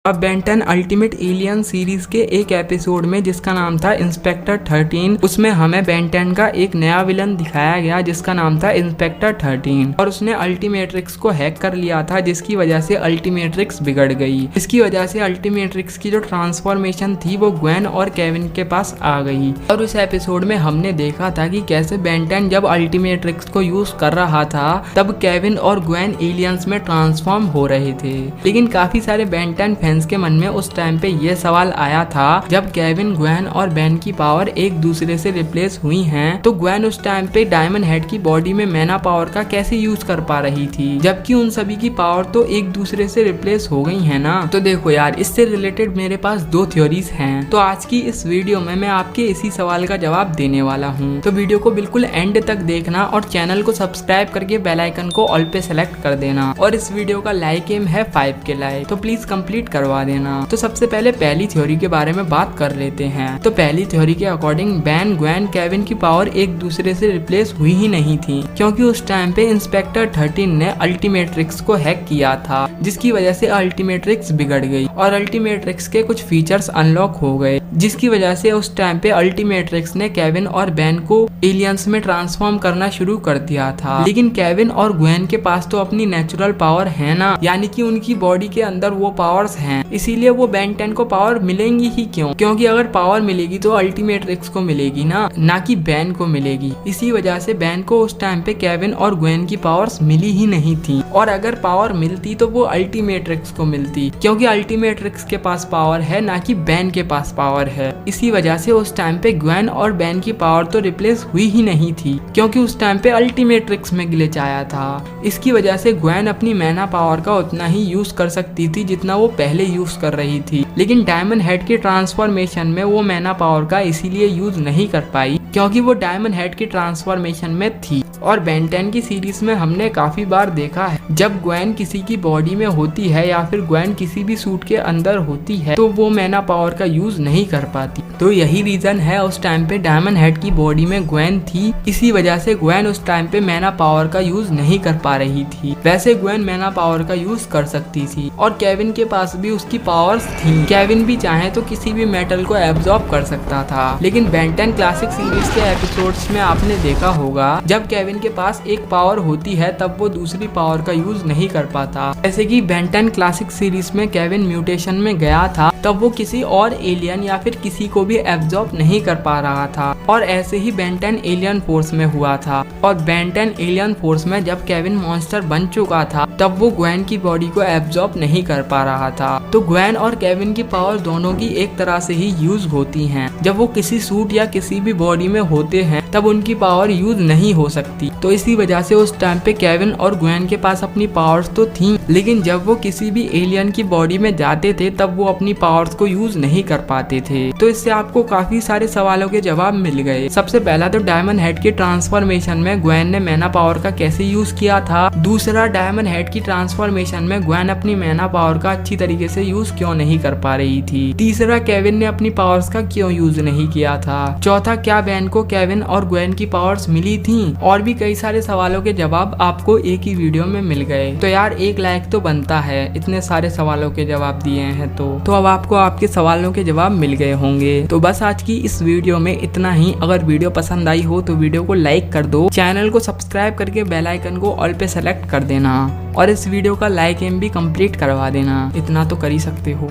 अब Ben 10 ultimate alien series के एक एपिसोड में जिसका नाम था इंस्पेक्टर 13, उसमें हमें बेन 10 का एक नया विलन दिखाया गया जिसका नाम था इंस्पेक्टर 13 और उसने अल्टीमेट्रिक्स को हैक कर लिया था, जिसकी वजह से अल्टीमेट्रिक्स बिगड़ गई। इसकी वजह से अल्टीमेट्रिक्स की जो ट्रांसफॉर्मेशन थी वो ग्वेन और केविन के पास आ गई। और उस एपिसोड में हमने देखा था कि कैसे बेन 10 जब अल्टीमेट्रिक्स को यूज कर रहा था तब केविन और ग्वेन एलियंस में ट्रांसफॉर्म हो रहे थे। लेकिन काफी सारे बेन 10 के मन में उस टाइम पे ये सवाल आया था, जब केविन, ग्वेन और बेन की पावर एक दूसरे से रिप्लेस हुई हैं, तो ग्वेन उस टाइम पे डायमंड हेड की बॉडी में मैना पावर का कैसे यूज कर पा रही थी, जबकि उन सभी की पावर तो एक दूसरे से रिप्लेस हो गई है ना। तो देखो यार, इससे रिलेटेड मेरे पास दो थ्योरीज हैं। तो आज की इस वीडियो में मैं आपके इसी सवाल का जवाब देने वाला हूँ। तो वीडियो को बिल्कुल एंड तक देखना और चैनल को सब्सक्राइब करके बेल आइकन को ऑल पे सेलेक्ट कर देना। और इस वीडियो का लाइक एम है 5 के लाइक, तो प्लीज कंप्लीट करवा देना। तो सबसे पहले पहली थ्योरी के बारे में बात कर लेते हैं। तो पहली थ्योरी के अकॉर्डिंग बेन, ग्वेन, केविन की पावर एक दूसरे से रिप्लेस हुई ही नहीं थी, क्योंकि उस टाइम पे इंस्पेक्टर 13 ने अल्टीमेट्रिक्स को हैक किया था, जिसकी वजह से अल्टीमेट्रिक्स बिगड़ गई और अल्टीमेट्रिक्स के कुछ फीचर्स अनलॉक हो गए, जिसकी वजह से उस टाइम पे अल्टीमेट्रिक्स ने केविन और बेन को एलियंस में ट्रांसफॉर्म करना शुरू कर दिया था। लेकिन केविन और ग्वेन के पास तो अपनी नेचुरल पावर है ना, यानी कि उनकी बॉडी के अंदर वो पावर्स हैं, इसीलिए वो बेन 10 को पावर मिलेंगी ही क्यों, क्योंकि अगर पावर मिलेगी तो अल्टीमेट्रिक्स को मिलेगी ना कि बेन को मिलेगी। इसी वजह से बेन को उस टाइम पे केविन और ग्वेन की पावर्स मिली ही नहीं थी, और अगर पावर मिलती तो वो अल्टीमेट्रिक्स को मिलती, क्योंकि अल्टीमेट्रिक्स के पास पावर है ना कि बेन के पास पावर है। इसी वजह से उस टाइम पे ग्वेन और बेन की पावर तो रिप्लेस हुई ही नहीं थी, क्योंकि उस टाइम पे अल्टीमेट्रिक्स में ग्लिच आया था। इसकी वजह से ग्वेन अपनी मैना पावर का उतना ही यूज कर सकती थी जितना वो पहले यूज कर रही थी, लेकिन डायमंड हेड के ट्रांसफॉर्मेशन में वो मैना पावर का इसीलिए यूज नहीं कर पाई क्योंकि वो डायमंड हेड की ट्रांसफॉर्मेशन में थी। और बेन 10 की सीरीज में हमने काफी बार देखा है, जब ग्वेन किसी की बॉडी में होती है या फिर ग्वेन किसी भी सूट के अंदर होती है तो वो मैना पावर का यूज नहीं कर पाती। तो यही रीजन है उस टाइम पे डायमंड हेड की बॉडी में ग्वेन थी, इसी वजह से ग्वेन उस टाइम पे मैना पावर का यूज नहीं कर पा रही थी। वैसे ग्वेन मैना पावर का यूज कर सकती थी और केविन के पास भी उसकी पावर्स थी। केविन भी चाहे तो किसी भी मेटल को एब्जॉर्ब कर सकता था, लेकिन बेन 10 क्लासिक सीरीज के एपिसोड्स में आपने देखा होगा, जब केविन के पास एक पावर होती है तब वो दूसरी पावर का यूज नहीं कर पाता। जैसे कि बेन 10 क्लासिक सीरीज में केविन म्यूटेशन में गया था, तब वो किसी और एलियन या फिर किसी को भी एब्जॉर्ब नहीं कर पा रहा था, और ऐसे ही बेन 10 एलियन फोर्स में हुआ था। और बेन 10 एलियन फोर्स में जब केविन मॉन्स्टर बन चुका था तब वो ग्वेन की बॉडी को एब्जॉर्ब नहीं कर पा रहा था। तो ग्वेन और केविन की पावर दोनों की एक तरह से ही यूज होती हैं। जब वो किसी सूट या किसी भी बॉडी में होते हैं तब उनकी पावर यूज नहीं हो सकती। तो इसी वजह से उस टाइम पे केविन और ग्वेन के पास अपनी पावर्स तो थी, लेकिन जब वो किसी भी एलियन की बॉडी में जाते थे तब वो अपनी पावर्स को यूज नहीं कर पाते थे। तो इससे आपको काफी सारे सवालों के जवाब मिल गए। सबसे पहला तो डायमंड हेड के ट्रांसफॉर्मेशन में ग्वेन ने मैना पावर का कैसे यूज किया था। दूसरा, डायमंड हेड की ट्रांसफॉर्मेशन में ग्वेन अपनी मैना पावर का अच्छी तरीके से यूज क्यों नहीं कर पा रही थी। तीसरा, केविन ने अपनी पावर्स का क्यों यूज नहीं किया था। चौथा, क्या बेन को केविन और ग्वेन की पावर्स मिली थी। और भी कई सारे सवालों के जवाब आपको एक ही वीडियो में मिल गए। तो यार एक लाइक तो बनता है, इतने सारे सवालों के जवाब दिए हैं तो अब आपको आपके सवालों के जवाब मिल गए होंगे। तो बस आज की इस वीडियो में इतना ही। अगर वीडियो पसंद आई हो तो वीडियो को लाइक कर दो, चैनल को सब्सक्राइब करके बेल आइकन को ऑल पे सेलेक्ट कर देना और इस वीडियो का लाइक एम भी कंप्लीट करवा देना। इतना तो कर ही सकते हो।